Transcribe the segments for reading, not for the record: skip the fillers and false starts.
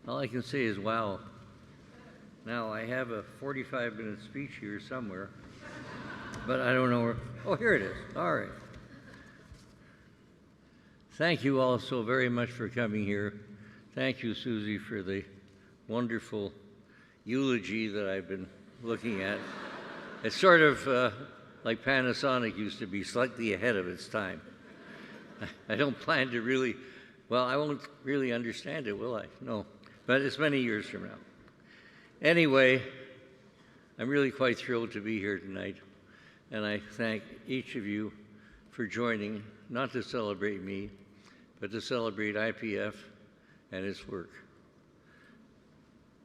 All I can say is wow. Now, I have a 45-minute speech here somewhere, but I don't know where. Oh, here it is. All right. Thank you all so very much for coming here. Thank you, Susie, for the wonderful eulogy that I've been looking at. It's sort of like Panasonic used to be, slightly ahead of its time. I don't plan to really, well, I won't really understand it, will I? No, but it's many years from now. Anyway, I'm really quite thrilled to be here tonight, and I thank each of you for joining, not to celebrate me, but to celebrate IPF and its work.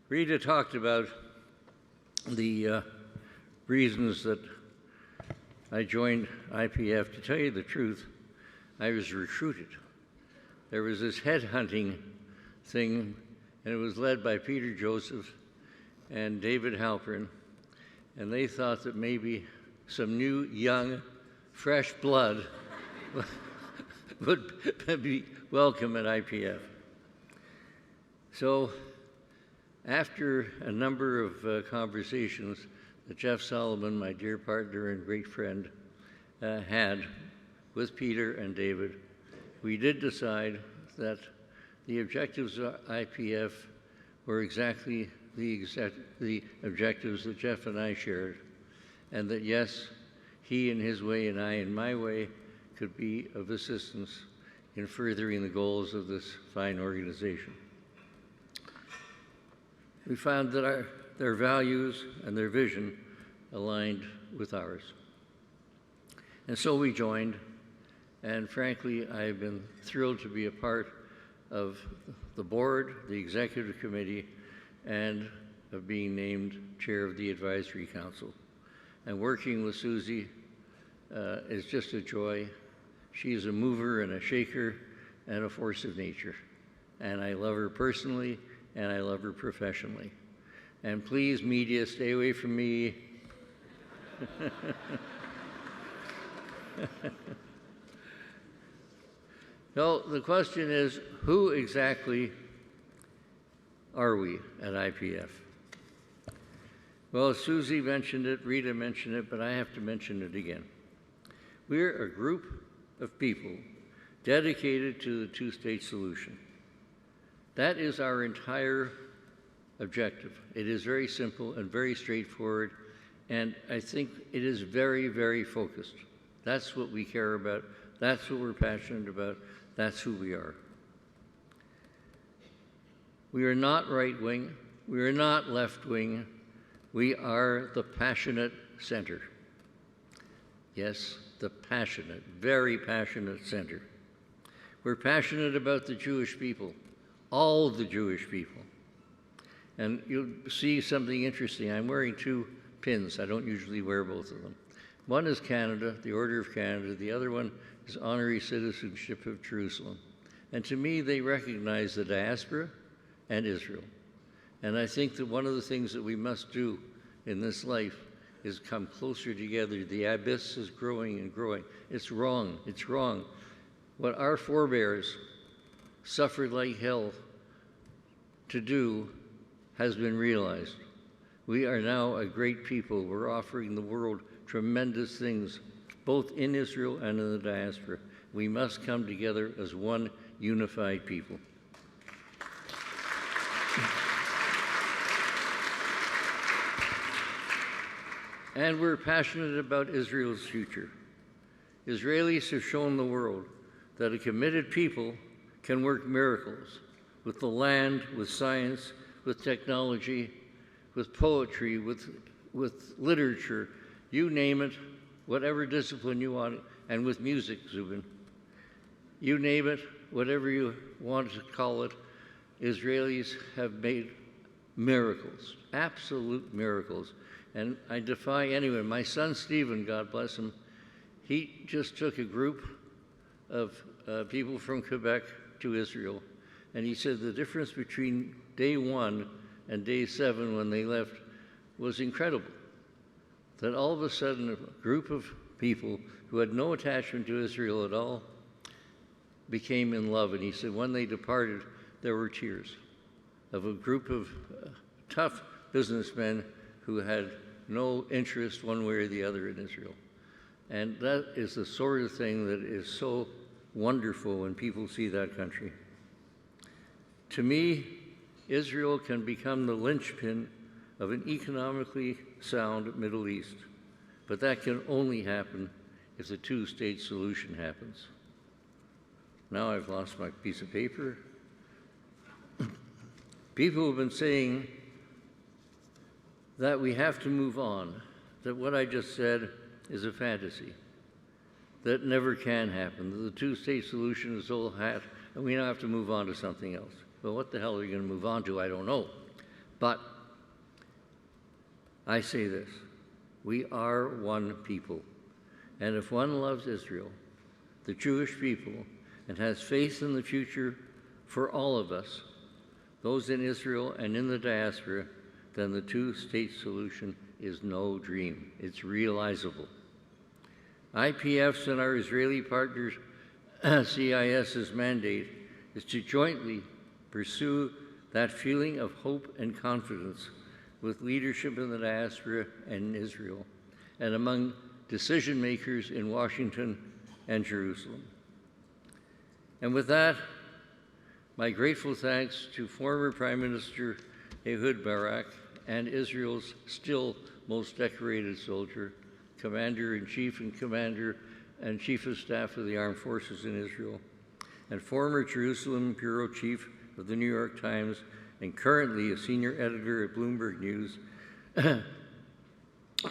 Rita talked about the reasons that I joined IPF. To tell you the truth, I was recruited. There was this headhunting thing, and it was led by Peter Joseph and David Halpern, and they thought that maybe some new, young, fresh blood would be welcome at IPF. So after a number of conversations that Jeff Solomon, my dear partner and great friend, had with Peter and David, we did decide that the objectives of IPF were exactly the objectives that Jeff and I shared, and that yes, he in his way and I in my way could be of assistance in furthering the goals of this fine organization. We found that their values and their vision aligned with ours. And so we joined, and frankly, I've been thrilled to be a part of the board, the executive committee, and of being named chair of the advisory council. And working with Susie is just a joy. She's a mover and a shaker and a force of nature. And I love her personally, and I love her professionally. And please, media, stay away from me. No, the question is, who exactly are we at IPF? Well, Susie mentioned it, Rita mentioned it, but I have to mention it again. We're a group of people dedicated to the two-state solution. That is our entire objective. It is very simple and very straightforward, and I think it is very, very focused. That's what we care about. That's what we're passionate about. That's who we are. We are not right-wing. We are not left-wing. We are the passionate center. Yes, the passionate, very passionate center. We're passionate about the Jewish people, all the Jewish people. And you'll see something interesting. I'm wearing two pins. I don't usually wear both of them. One is Canada, the Order of Canada. The other one is Honorary Citizenship of Jerusalem. And to me, they recognize the diaspora and Israel. And I think that one of the things that we must do in this life is come closer together. The abyss is growing and growing. It's wrong. It's wrong. What our forebears suffered like hell to do has been realized. We are now a great people. We're offering the world tremendous things, both in Israel and in the diaspora. We must come together as one unified people. And we're passionate about Israel's future. Israelis have shown the world that a committed people can work miracles with the land, with science, with technology, with poetry, with literature, you name it, whatever discipline you want, and with music, Zubin. You name it, whatever you want to call it, Israelis have made miracles, absolute miracles. And I defy anyone. My son Stephen, God bless him, he just took a group of people from Quebec to Israel, and he said the difference between day 1 and day 7 when they left was incredible. That all of a sudden a group of people who had no attachment to Israel at all became in love. And he said when they departed, there were tears. of a group of tough businessmen who had no interest one way or the other in Israel. And that is the sort of thing that is so wonderful when people see that country. To me, Israel can become the linchpin of an economically sound Middle East, but that can only happen if the two-state solution happens. Now I've lost my piece of paper. People have been saying that we have to move on, that what I just said is a fantasy, that never can happen, that the two-state solution is old hat, and we now have to move on to something else. Well, what the hell are we going to move on to? I don't know. But I say this, we are one people. And if one loves Israel, the Jewish people, and has faith in the future for all of us, those in Israel and in the diaspora, then the two-state solution is no dream. It's realizable. IPF's and our Israeli partners CIS's mandate is to jointly pursue that feeling of hope and confidence with leadership in the diaspora and in Israel, and among decision makers in Washington and Jerusalem. And with that, my grateful thanks to former Prime Minister Ehud Barak and Israel's still most decorated soldier, Commander-in-Chief and Commander and Chief of Staff of the Armed Forces in Israel, and former Jerusalem Bureau Chief of the New York Times and currently a senior editor at Bloomberg News,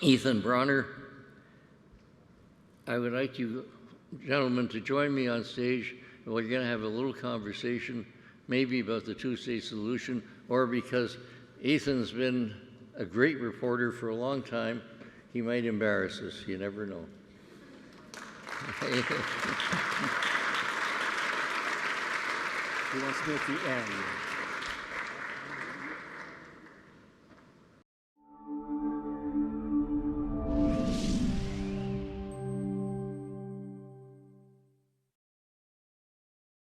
Ethan Bronner. I would like you gentlemen to join me on stage, and we're going to have a little conversation, maybe about the two-state solution, or because Ethan's been a great reporter for a long time, he might embarrass us. You never know. He wants to be at the end.